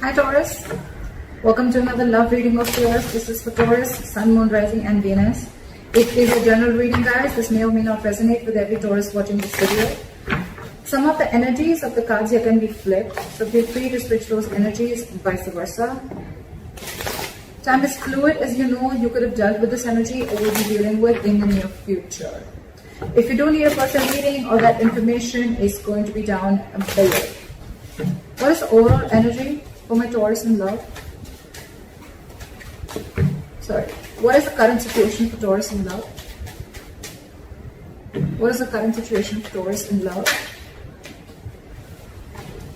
Hi Taurus, welcome to another love reading of yours. This is for Taurus, Sun, Moon, Rising and Venus. It is a general reading, guys. This may or may not resonate with every Taurus watching this video. Some of the energies of the cards here can be flipped, so feel free to switch those energies, vice versa. Time is fluid, as you know. You could have dealt with this energy or will be dealing with in the near future. If you do need a personal reading, all that information is going to be down below. What is the overall energy for my Taurus in love? What is the current situation for Taurus in love? What is the current situation for Taurus in love?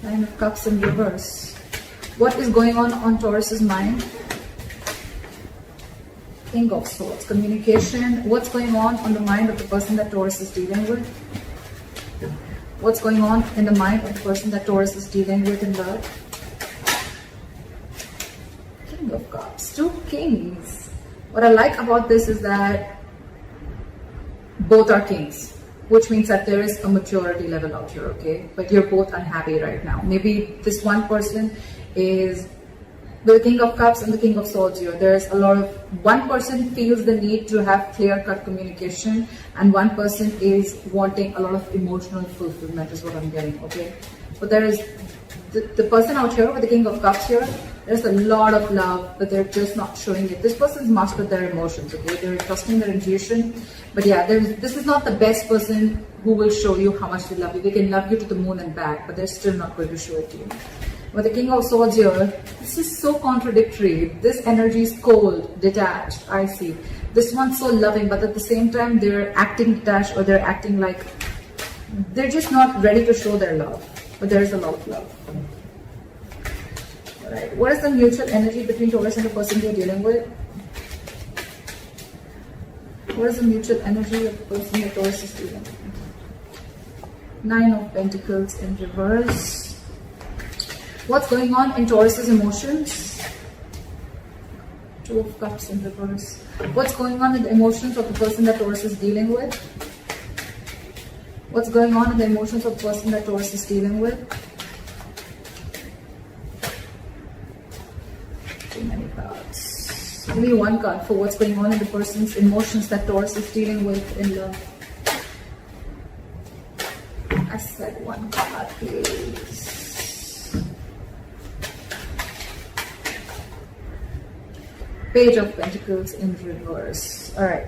Nine of Cups in reverse. What is going on Taurus's mind? King of Swords. Communication. What's going on the mind of the person that Taurus is dealing with? What's going on in the mind of the person that Taurus is dealing with in love? King of Cups. Two kings. What I like about this is that both are kings, which means that there is a maturity level out here, okay? But you're both unhappy right now. Maybe this one person is with the King of Cups and the King of Swords here. There's a lot of, one person feels the need to have clear-cut communication and one person is wanting a lot of emotional fulfillment is what I'm getting, okay? But there is the person out here with the King of Cups here, there's a lot of love, but they're just not showing it. This person's mastered their emotions, okay? They're trusting their intuition. But yeah, this is not the best person who will show you how much they love you. They can love you to the moon and back, but they're still not going to show it to you. With the King of Swords here, this is so contradictory. This energy is cold, detached, I see. This one's so loving, but at the same time, they're acting detached or they're acting like they're just not ready to show their love. But there is a lot of love. Alright, what is the mutual energy between Taurus and the person you're dealing with? What is the mutual energy of the person that Taurus is dealing with? Nine of Pentacles in reverse. What's going on in Taurus's emotions? Two of Cups in reverse. What's going on in the emotions of the person that Taurus is dealing with? What's going on in the emotions of the person that Taurus is dealing with? Too many cards. Give me one card for what's going on in the person's emotions that Taurus is dealing with in love. I said one card, please. Page of Pentacles in reverse. Alright.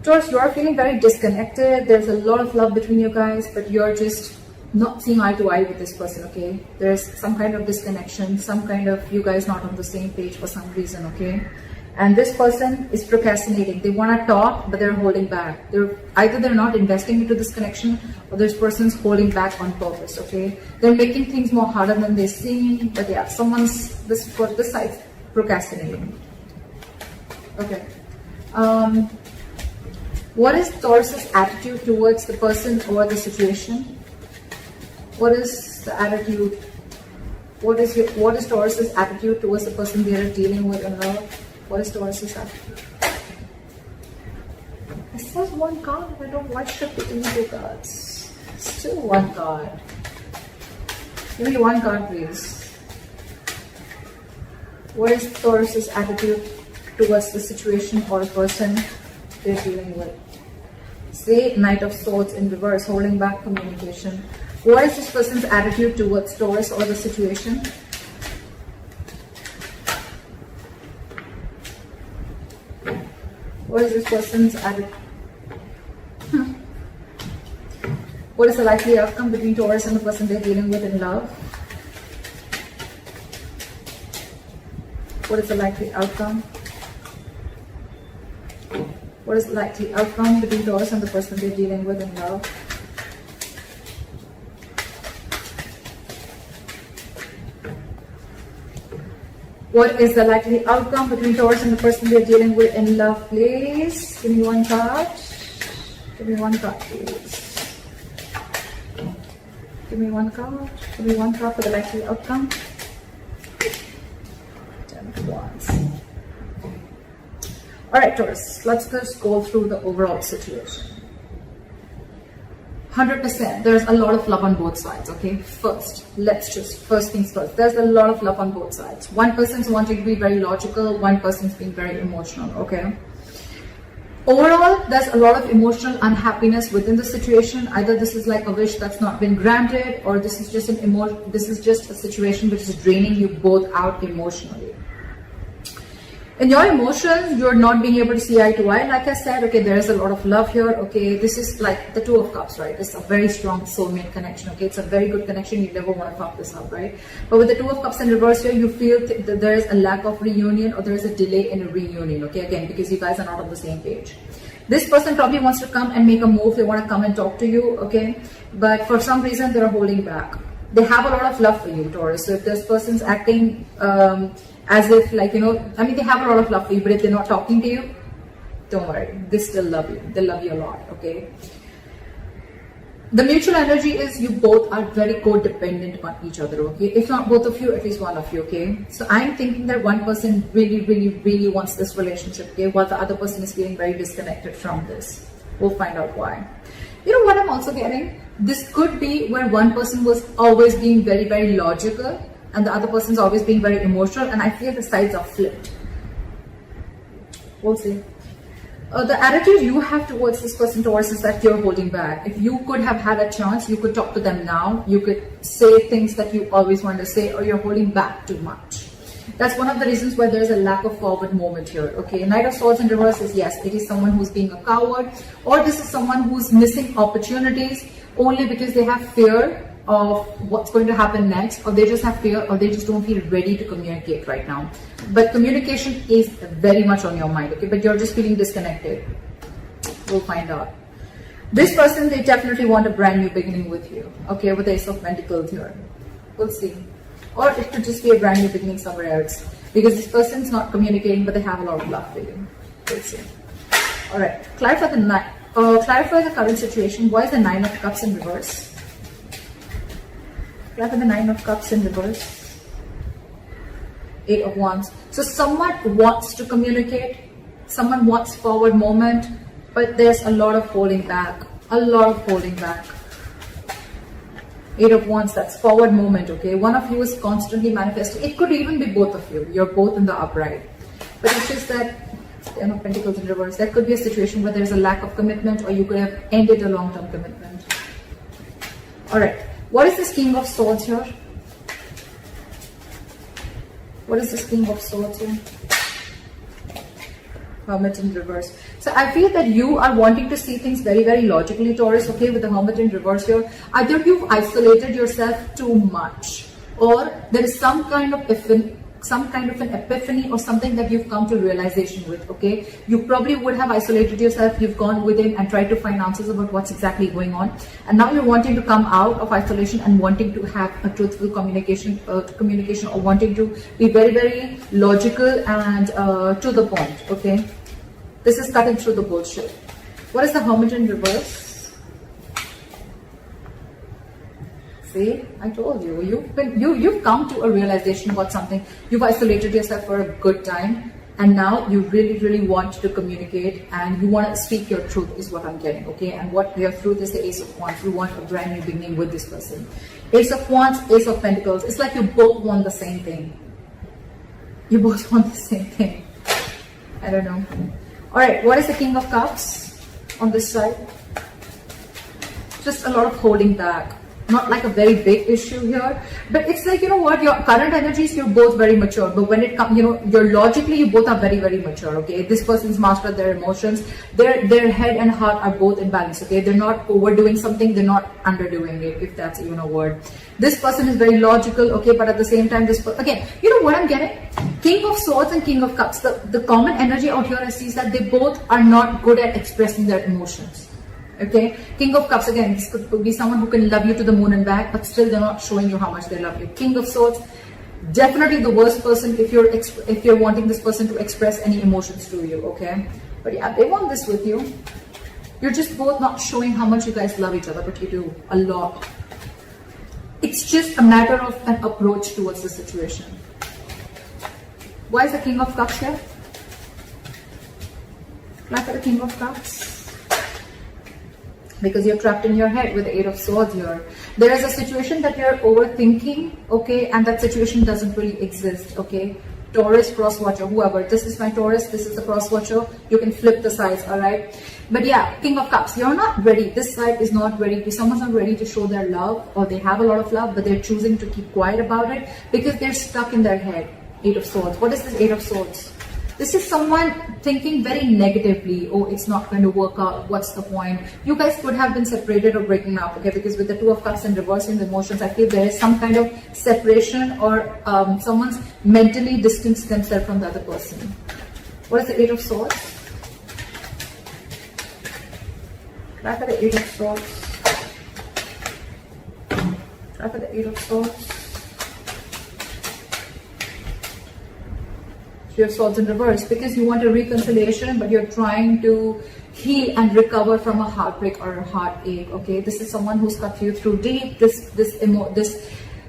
Taurus, you are feeling very disconnected. There's a lot of love between you guys, but you're just not seeing eye to eye with this person, okay? There's some kind of disconnection, some kind of you guys not on the same page for some reason, okay? And this person is procrastinating. They want to talk, but they're holding back. Either they're not investing into this connection or this person's holding back on purpose, okay? They're making things more harder than they seem, but yeah, this side's procrastinating. Okay. What is Taurus's attitude towards the person or the situation? What is the attitude? What is Taurus's attitude towards the person they are dealing with in love? What is Taurus's attitude? I said one card. I don't watch shift between two cards. Still one card. Give me one card, please. What is Taurus's attitude towards the situation or person they're dealing with? Say Knight of Swords in reverse, holding back communication. What is this person's attitude towards Taurus or the situation? What is this person's attitude? What is the likely outcome between Taurus and the person they're dealing with in love? What is the likely outcome? What is the likely outcome between Taurus and the person they're dealing with in love? What is the likely outcome between Taurus and the person they're dealing with in love, please? Give me one card. Give me one card, please. Give me one card. Give me one card for the likely outcome. 10 of Wands. Alright, Taurus, let's just go through the overall situation. 100%. There's a lot of love on both sides, okay? First things first. There's a lot of love on both sides. One person's wanting to be very logical, one person's being very emotional, okay? Overall, there's a lot of emotional unhappiness within the situation. Either this is like a wish that's not been granted, or this is just a situation which is draining you both out emotionally. In your emotions, you're not being able to see eye to eye. Like I said, okay, there is a lot of love here. Okay, this is like the Two of Cups, right? It's a very strong soulmate connection. Okay, it's a very good connection. You never want to fuck this up, right? But with the Two of Cups in reverse here, you feel that there is a lack of reunion, or there is a delay in a reunion. Okay, again, because you guys are not on the same page. This person probably wants to come and make a move. They want to come and talk to you. Okay, but for some reason they're holding back. They have a lot of love for you, Taurus. So if this person's acting as if, like, you know, I mean, they have a lot of love for you, but if they're not talking to you, don't worry, they still love you. They love you a lot, okay? The mutual energy is you both are very codependent on each other, okay? If not both of you, at least one of you, okay? So I'm thinking that one person really wants this relationship, okay? While the other person is feeling very disconnected from this. We'll find out why. You know what I'm also getting? This could be where one person was always being very logical, and the other person's always being very emotional, and I feel the sides are flipped. We'll see. The attitude you have towards this person, Taurus, is that you're holding back. If you could have had a chance, you could talk to them now. You could say things that you always want to say, or you're holding back too much. That's one of the reasons why there's a lack of forward movement here. Okay, Knight of Swords in reverse is, yes, it is someone who's being a coward, or this is someone who's missing opportunities only because they have fear of what's going to happen next, or they just have fear, or they just don't feel ready to communicate right now. But communication is very much on your mind, okay? But you're just feeling disconnected. We'll find out. This person, they definitely want a brand new beginning with you, okay? With the Ace of Pentacles here. We'll see. Or it could just be a brand new beginning somewhere else, because this person's not communicating, but they have a lot of love for you. We'll see. All right. Clarify the current situation. Why is the Nine of Cups in reverse? Clarify the Nine of Cups in reverse. Eight of Wands. So someone wants to communicate, someone wants forward movement, but there's a lot of holding back. A lot of holding back. Eight of Wands, that's forward movement, okay? One of you is constantly manifesting. It could even be both of you. You're both in the upright. But it's just that, Ten of Pentacles in reverse. That could be a situation where there's a lack of commitment, or you could have ended a long-term commitment. Alright. What is this King of Swords here? What is this King of Swords here? Hermit in reverse. So I feel that you are wanting to see things very logically, Taurus, okay, with the Hermit in reverse here. Either you've isolated yourself too much, or there is some kind of an epiphany or something that you've come to realization with, okay? You probably would have isolated yourself, you've gone within and tried to find answers about what's exactly going on, and now you're wanting to come out of isolation and wanting to have a truthful communication, or wanting to be very logical and to the point, okay? This is cutting through the bullshit. What is the Hermit in reverse? See, I told you, you've come to a realization about something. You've isolated yourself for a good time, and now you really want to communicate, and you want to speak your truth is what I'm getting, okay? And what your truth is the Ace of Wands. You want a brand new beginning with this person. Ace of Wands, Ace of Pentacles. It's like you both want the same thing. You both want the same thing. I don't know. Alright, what is the King of Cups on this side? Just a lot of holding back. Not like a very big issue here, but it's like, you know what, your current energies, you're both very mature, but when it comes, you know, you're logically, you both are very mature, okay? This person's mastered their emotions, their head and heart are both in balance, okay? They're not overdoing something, they're not underdoing it, if that's even a word. This person is very logical, okay, but at the same time, again, you know what I'm getting? King of Swords and King of Cups, the common energy out here I see is that they both are not good at expressing their emotions. Okay, King of Cups, again, this could be someone who can love you to the moon and back, but still they're not showing you how much they love you. King of Swords, definitely the worst person if you're wanting this person to express any emotions to you, okay? But yeah, they want this with you. You're just both not showing how much you guys love each other, but you do a lot. It's just a matter of an approach towards the situation. Why is the King of Cups here? Look at the King of Cups. because you're trapped in your head with the Eight of Swords here. There is a situation that you're overthinking, okay, and that situation doesn't really exist, okay. Taurus, cross watcher, whoever. This is my Taurus, this is the cross watcher. You can flip the sides, all right. But yeah, King of Cups, you're not ready. This side is not ready. Someone's not ready to show their love, or they have a lot of love, but they're choosing to keep quiet about it because they're stuck in their head. Eight of Swords. What is this Eight of Swords? This is someone thinking very negatively. Oh, it's not going to work out. What's the point? You guys could have been separated or breaking up, okay? Because with the Two of Cups and reversing the emotions, I feel there is some kind of separation, or someone's mentally distanced themselves from the other person. What is the Eight of Swords? Try for the Eight of Swords. Try for the Eight of Swords. Your Swords in reverse, because you want a reconciliation, but you're trying to heal and recover from a heartbreak or a heartache, okay? This is someone who's cut you through deep. This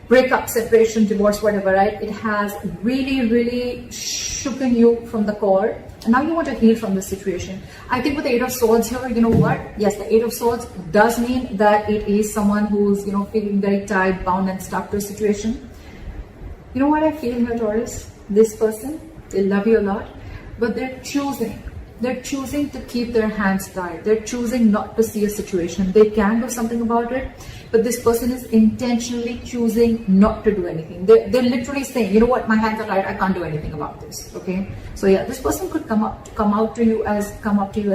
breakup, separation, divorce, whatever, right? It has really shooken you from the core, and now you want to heal from this situation. I think with the Eight of Swords here, you know what? Yes, the Eight of Swords does mean that it is someone who's, you know, feeling very tied, bound, and stuck to a situation. You know what I feel here, Taurus? This person, they love you a lot, but they're choosing to keep their hands tied. They're choosing not to see a situation. They can do something about it, but this person is intentionally choosing not to do anything. They're literally saying, you know what, my hands are tied, I can't do anything about this, okay? So yeah, this person could come up to you as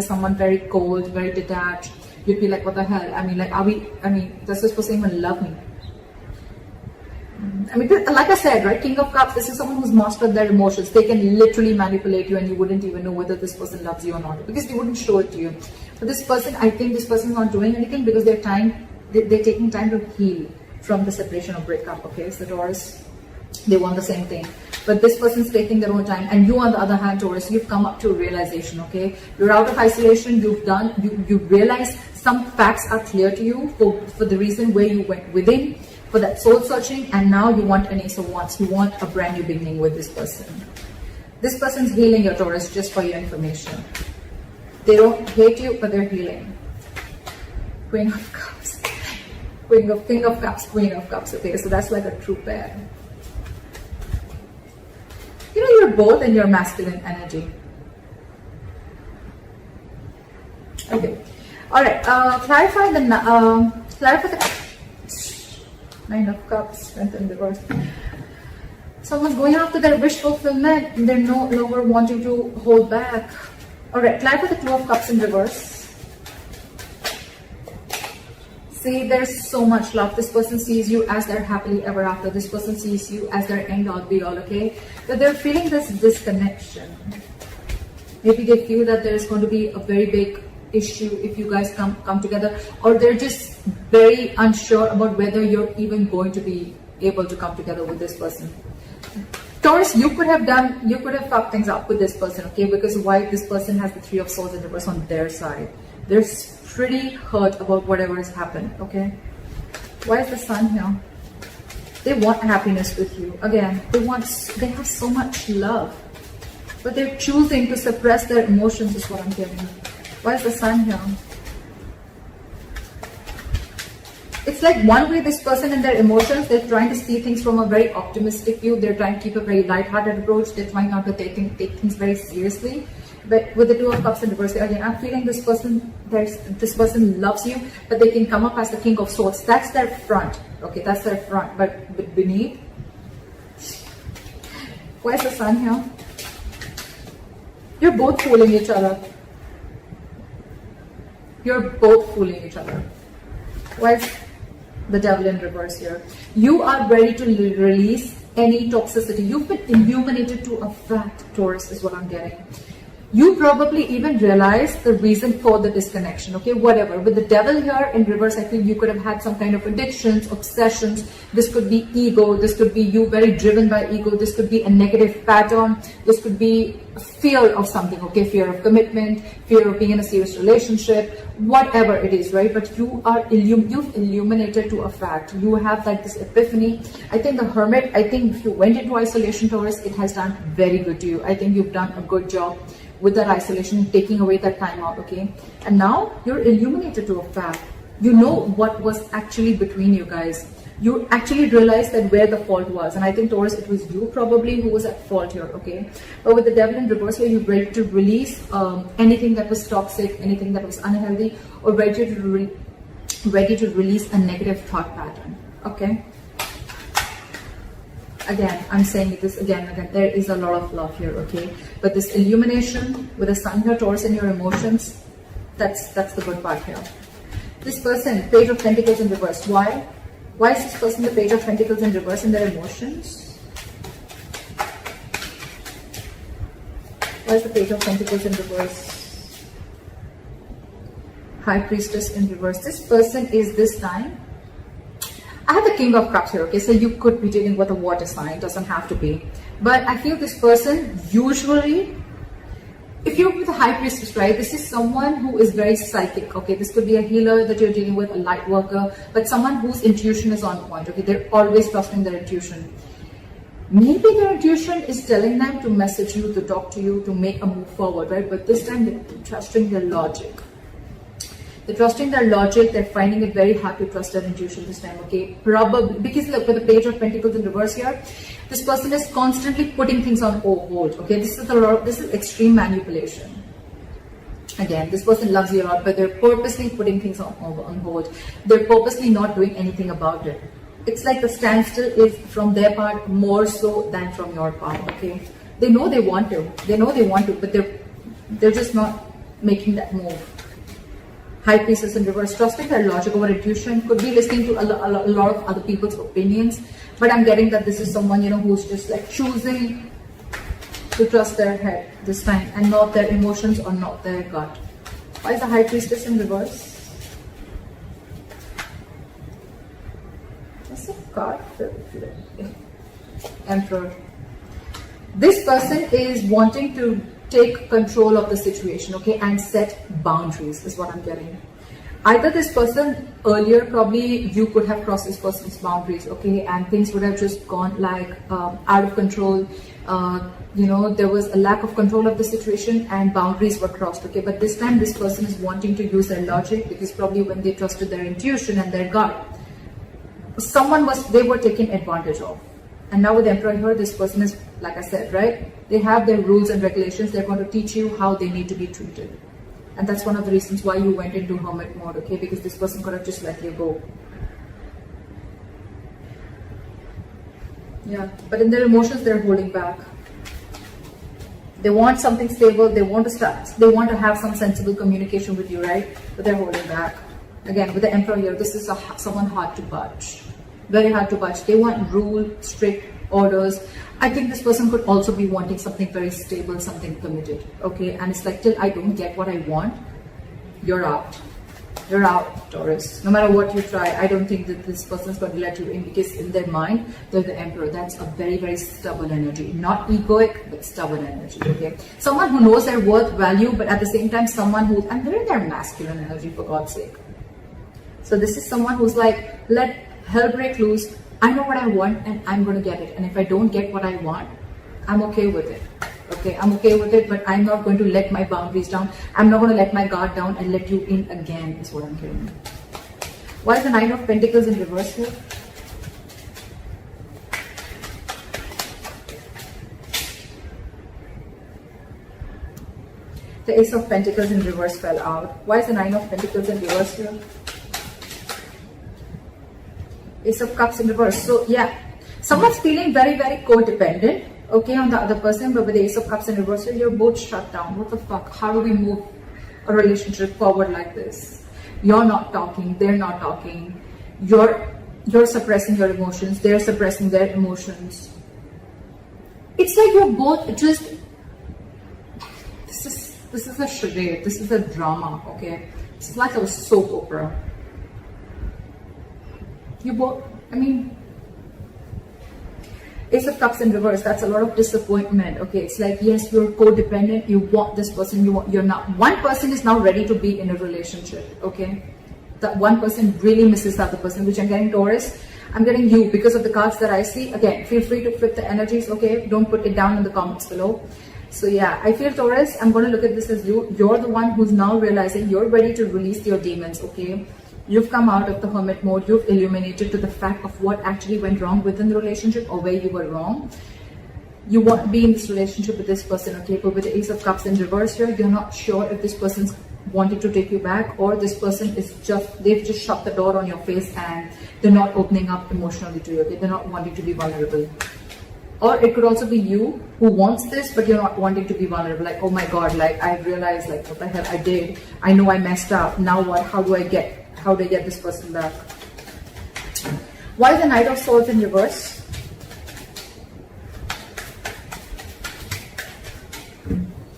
someone very cold, very detached. You'd be like, what the hell? I mean, does this person even love me? I mean, like I said, right, King of Cups, this is someone who's mastered their emotions. They can literally manipulate you, and you wouldn't even know whether this person loves you or not, because they wouldn't show it to you. But this person, I think this person is not doing anything because they're taking time to heal from the separation or breakup, okay? So Taurus, they want the same thing. But this person's taking their own time, and you, on the other hand, Taurus, you've come up to a realization, okay? You're out of isolation, you realize some facts are clear to you for the reason where you went within, for that soul searching, and now you want an Ace of Wands. You want a brand new beginning with this person. This person's healing your Taurus, just for your information. They don't hate you, but they're healing. Queen of Cups. King of Cups, Queen of Cups. Okay, so that's like a true pair. You know, you're both in your masculine energy. Okay. Alright, clarify the Nine of Cups, Strength in reverse. Someone's going after their wish fulfillment, and they're no longer wanting to hold back. Alright, clarify the Two of Cups in reverse. See, there's so much love. This person sees you as their happily ever after. This person sees you as their end all be all, okay? But they're feeling this disconnection. Maybe they feel that there's going to be a very big issue if you guys come together, or they're just very unsure about whether you're even going to be able to come together with this person. Taurus, you could have fucked things up with this person, okay? Because why this person has the Three of Swords in reverse on their side. They're pretty hurt about whatever has happened, okay? Why is the Sun here? They want happiness with you. Again, they have so much love, but they're choosing to suppress their emotions, is what I'm getting. Why is the Sun here? It's like one way this person and their emotions, they're trying to see things from a very optimistic view. They're trying to keep a very light-hearted approach. They're trying not to take things very seriously. But with the Two of Cups in reverse, again, I'm feeling this person loves you, but they can come up as the King of Swords. That's their front. Okay, that's their front. But beneath, where's the Sun here? You're both fooling each other. You're both fooling each other. Where's the Devil in reverse here? You are ready to release any toxicity. You've been illuminated to a fact, Taurus, is what I'm getting. You probably even realize the reason for the disconnection, okay? Whatever. With the Devil here in reverse, I feel you could have had some kind of addictions, obsessions. This could be ego. This could be you very driven by ego. This could be a negative pattern. This could be fear of something, okay? Fear of commitment, fear of being in a serious relationship, whatever it is, right? But you've illuminated to a fact. You have like this epiphany. I think the Hermit, if you went into isolation, Taurus, it has done very good to you. I think you've done a good job with that isolation, taking away that time out, okay? And now you're illuminated to a fact. You know what was actually between you guys. You actually realized that where the fault was. And I think, Taurus, it was you probably who was at fault here, okay? But with the devil in reverse here, you're ready to release anything that was toxic, anything that was unhealthy, or ready to release a negative thought pattern, okay? Again, I'm saying this again and again, there is a lot of love here, okay? But this illumination with the sun here, Taurus, in your emotions, that's the good part here. This person, Page of Pentacles in reverse. Why? Why is this person the Page of Pentacles in reverse in their emotions? Why is the Page of Pentacles in reverse? High Priestess in reverse. This person is this time. I have the King of Cups here, okay? So you could be dealing with a water sign, doesn't have to be. But I feel this person usually, if you're with a High Priestess, right, this is someone who is very psychic, okay? This could be a healer that you're dealing with, a light worker, but someone whose intuition is on point, okay? They're always trusting their intuition. Maybe their intuition is telling them to message you, to talk to you, to make a move forward, right? But this time they're trusting their logic. They're trusting their logic. They're finding it very hard to trust their intuition this time, okay? Probably, because look, with the Page of Pentacles in reverse here, this person is constantly putting things on hold, okay? This is extreme manipulation. Again, this person loves you a lot, but they're purposely putting things on hold. They're purposely not doing anything about it. It's like the standstill is from their part more so than from your part, okay? They know they want to. They know they want to, but they're just not making that move. High Priestess in reverse, trusting their logic over intuition, could be listening to a lot of other people's opinions, but I'm getting that this is someone, you know, who's just like choosing to trust their head this time and not their emotions or not their gut. Why is the High Priestess in reverse? What's the card? Emperor. This person is wanting to take control of the situation, okay, and set boundaries is what I'm getting. Either this person earlier, probably you could have crossed this person's boundaries, okay, and things would have just gone like out of control. You know, there was a lack of control of the situation and boundaries were crossed, okay. But this time this person is wanting to use their logic, because probably when they trusted their intuition and their gut, they were taken advantage of. And now with the Emperor here, this person is, like I said, right? They have their rules and regulations. They're going to teach you how they need to be treated. And that's one of the reasons why you went into hermit mode, okay? Because this person could have just let you go. Yeah, but in their emotions, they're holding back. They want something stable. They want to have some sensible communication with you, right? But they're holding back. Again, with the Emperor here, this is someone hard to budge. Very hard to budge. They want rule, strict orders. I think this person could also be wanting something very stable, something committed, okay? And it's like, till I don't get what I want, you're out. You're out, Taurus. No matter what you try, I don't think that this person's going to let you in, because in their mind, they're the Emperor. That's a very, very stubborn energy. Not egoic, but stubborn energy, okay? Someone who knows their worth, value, but at the same time, someone who, and they're in their masculine energy, for God's sake. So this is someone who's like, let hell break loose. I know what I want and I'm going to get it. And if I don't get what I want, I'm okay with it. Okay, I'm okay with it, but I'm not going to let my boundaries down. I'm not going to let my guard down and let you in again, is what I'm hearing. Why is the Nine of Pentacles in reverse here? The Ace of Pentacles in reverse fell out. Why is the Nine of Pentacles in reverse here? Ace of Cups in reverse. So yeah, someone's feeling very, very codependent, okay, on the other person, but with the Ace of Cups in reverse, you're both shut down. What the fuck? How do we move a relationship forward like this? You're not talking, they're not talking. You're suppressing your emotions, they're suppressing their emotions. It's like you're both just, this is a charade, this is a drama, okay? It's like a soap opera. You both, I mean, Ace of Cups in reverse, that's a lot of disappointment, okay? It's like, yes, you're codependent, you want this person, you're not. One person is now ready to be in a relationship, okay? That one person really misses the other person, which I'm getting, Taurus. I'm getting you because of the cards that I see. Again, feel free to flip the energies, okay? Don't put it down in the comments below. So yeah, I feel Taurus, I'm going to look at this as you're the one who's now realizing you're ready to release your demons, okay? You've come out of the hermit mode. You've illuminated to the fact of what actually went wrong within the relationship or where you were wrong. You want to be in this relationship with this person, okay? But with the Ace of Cups in reverse here, you're not sure if this person's wanting to take you back, or this person is they've just shut the door on your face and they're not opening up emotionally to you, okay? They're not wanting to be vulnerable. Or it could also be you who wants this, but you're not wanting to be vulnerable. Like, oh my God, like I realized, like, what the hell I did. I know I messed up. Now what? How do I get this person back? Why is the Knight of Swords in reverse?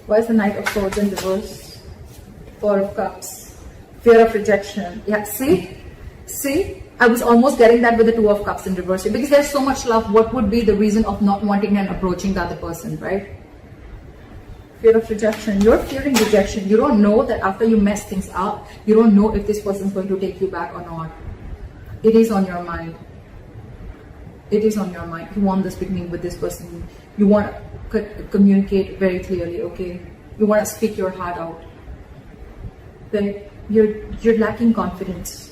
Why is the Knight of Swords in reverse? Four of Cups. Fear of rejection. Yeah, see? I was almost getting that with the Two of Cups in reverse. Because there's so much love, what would be the reason of not wanting and approaching the other person, right? Fear of rejection. You're fearing rejection. You don't know that after you mess things up, you don't know if this person is going to take you back or not. It is on your mind. It is on your mind. You want this beginning with this person. You want to communicate very clearly, okay? You want to speak your heart out. But you're lacking confidence.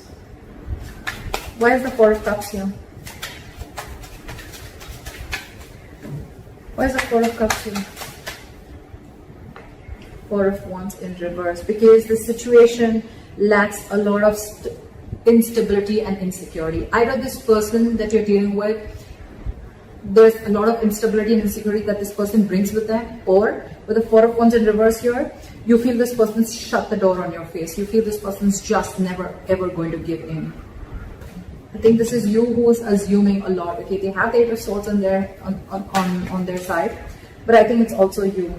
Why is the Four of Cups here? Why is the Four of Cups here? Four of Wands in reverse. Because the situation lacks a lot of instability and insecurity. Either this person that you're dealing with, there's a lot of instability and insecurity that this person brings with them, or with the Four of Wands in reverse here, you feel this person's shut the door on your face. You feel this person's just never ever going to give in. I think this is you who is assuming a lot. Okay, they have the Eight of Swords on their side, but I think it's also you.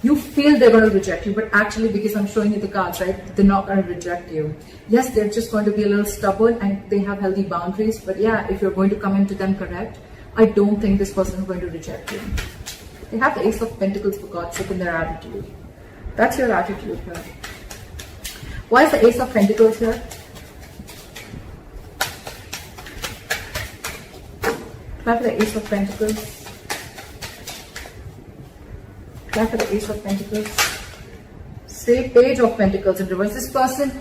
You feel they're going to reject you, but actually, because I'm showing you the cards, right, they're not going to reject you. Yes, they're just going to be a little stubborn and they have healthy boundaries, but yeah, if you're going to come into them correct, I don't think this person is going to reject you. They have the Ace of Pentacles, for God's sake, in their attitude. That's your attitude here. Why is the Ace of Pentacles here? Clap for the Ace of Pentacles. Clap for the Ace of Pentacles. Say Page of Pentacles in reverse. This person,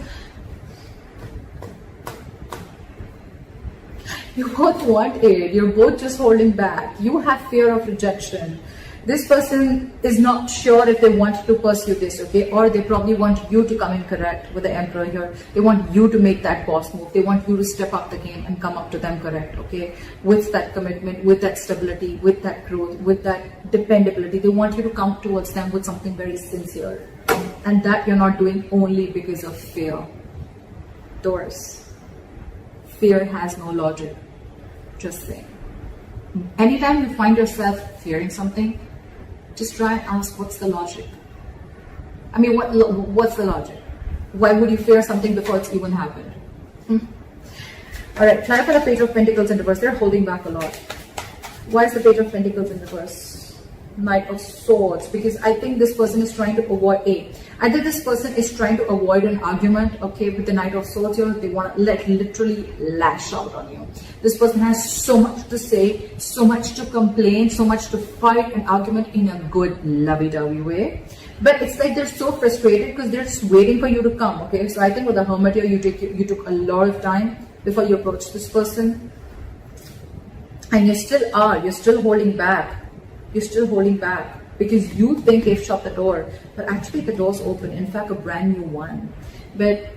you both want it. You're both just holding back. You have fear of rejection. This person is not sure if they want to pursue this, okay? Or they probably want you to come in correct with the Emperor here. They want you to make that boss move. They want you to step up the game and come up to them correct, okay? With that commitment, with that stability, with that growth, with that dependability. They want you to come towards them with something very sincere. And that you're not doing only because of fear. Taurus. Fear has no logic. Just saying. Anytime you find yourself fearing something, just try and ask, what's the logic? I mean, what's the logic? Why would you fear something before it's even happened? Alright, try for the Page of Pentacles in reverse. They're holding back a lot. Why is the Page of Pentacles in reverse? Knight of Swords. Because I think this person is trying to avoid either this person is trying to avoid an argument, okay, with the Knight of Swords here. They want to literally lash out on you. This person has so much to say, so much to complain, so much to fight an argument in a good lovey-dovey way. But it's like they're so frustrated because they're just waiting for you to come, okay? So I think with the Hermit here, you took a lot of time before you approached this person. And you're still holding back. You're still holding back because you think they've shut the door, but actually the door's open. In fact, a brand new one. But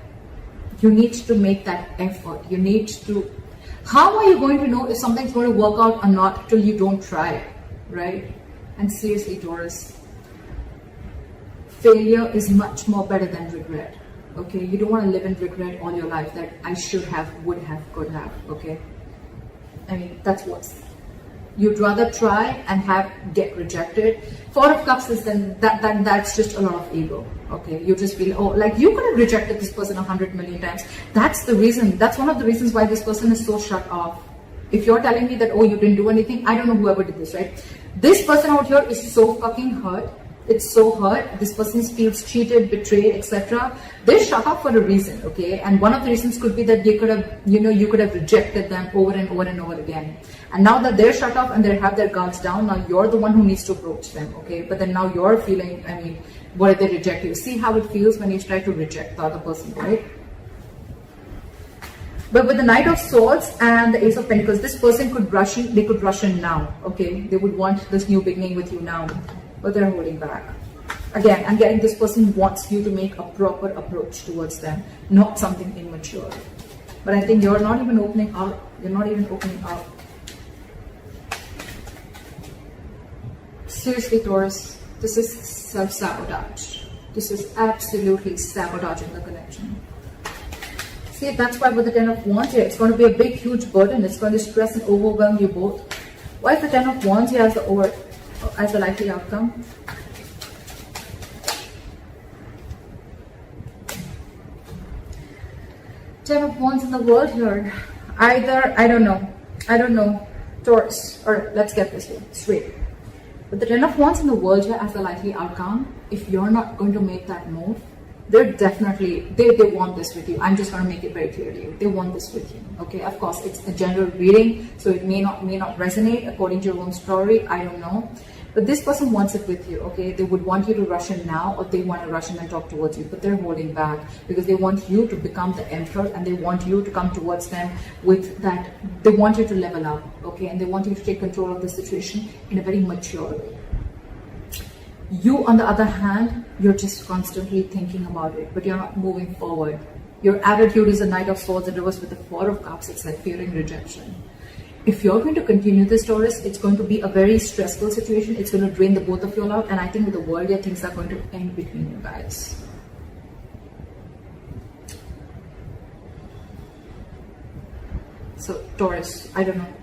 you need to make that effort. You need to. How are you going to know if something's going to work out or not till you don't try, right? And seriously, Taurus, failure is much more better than regret. Okay, you don't want to live in regret all your life that I should have, would have, could have. Okay, I mean that's what's. You'd rather try and get rejected. Four of Cups is then that's just a lot of ego. Okay, you just feel, oh, like you could have rejected this person 100 million times. That's the reason. That's one of the reasons why this person is so shut off. If you're telling me that, oh, you didn't do anything, I don't know whoever did this, right? This person out here is so fucking hurt It's so hurt. This person feels cheated, betrayed, etc. They're shut off for a reason, okay? And one of the reasons could be that they could have, you could have rejected them over and over and over again. And now that they're shut off and they have their guards down, now you're the one who needs to approach them, okay? But then now you're feeling, what if they reject you? See how it feels when you try to reject the other person, right? But with the Knight of Swords and the Ace of Pentacles, this person could rush in, they could rush in now, okay? They would want this new beginning with you now, but they're holding back. Again, I'm getting this person wants you to make a proper approach towards them, not something immature. But I think you're not even opening up. You're not even opening up. Seriously, Taurus, this is self-sabotage. This is absolutely sabotaging the connection. See, that's why with the Ten of Wands here, it's going to be a big, huge burden. It's going to stress and overwhelm you both. Why is the Ten of Wands here as the likely outcome? Ten of Wands in the world here. Either, I don't know, Taurus, or let's get this here straight. But the Ten of Wands in the world here as the likely outcome, if you're not going to make that move, they're definitely, they want this with you. I'm just going to make it very clear to you. They want this with you. Okay, of course, it's a general reading, so it may not resonate according to your own story. I don't know. But this person wants it with you, okay? They would want you to rush in now, or they want to rush in and talk towards you, but they're holding back because they want you to become the emperor, and they want you to come towards them with that. They want you to level up, okay? And they want you to take control of the situation in a very mature way. You, on the other hand, you're just constantly thinking about it, but you're not moving forward. Your attitude is a Knight of Swords in reverse with the Four of Cups. It's like fearing rejection. If you're going to continue this, Taurus, it's going to be a very stressful situation. It's going to drain the both of you out. And I think with the world, yeah, things are going to end between you guys. So, Taurus, I don't know.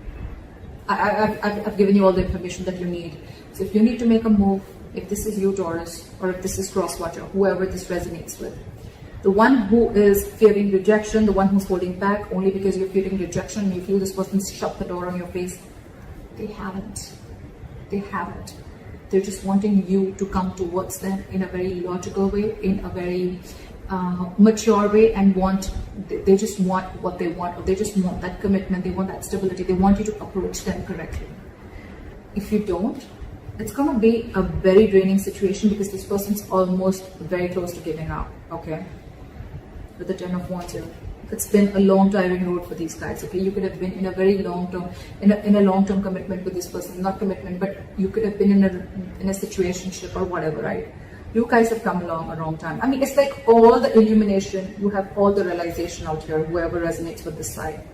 I've given you all the information that you need. So if you need to make a move, if this is you, Taurus, or if this is Crosswatcher, whoever this resonates with, the one who is fearing rejection, the one who's holding back only because you're fearing rejection and you feel this person's shut the door on your face, they haven't. They haven't. They're just wanting you to come towards them in a very logical way, in a very mature way, and they just want what they want, or they just want that commitment, they want that stability, they want you to approach them correctly. If you don't, it's going to be a very draining situation because this person's almost very close to giving up, okay? With the Ten of Wands here. It's been a long tiring road for these guys, okay? You could have been in a very long-term, in a long-term commitment with this person. Not commitment, but you could have been in a situationship or whatever, right? You guys have come along a long time. I mean, it's like all the illumination, you have all the realization out here, whoever resonates with this side.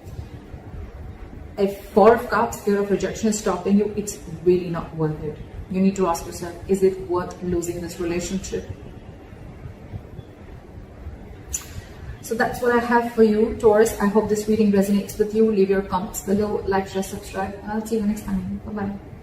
If Four of Cups, fear of rejection is stopping you, it's really not worth it. You need to ask yourself, is it worth losing this relationship? So that's what I have for you, Taurus. I hope this reading resonates with you. Leave your comments below, like, share, subscribe, and I'll see you next time. Bye-bye.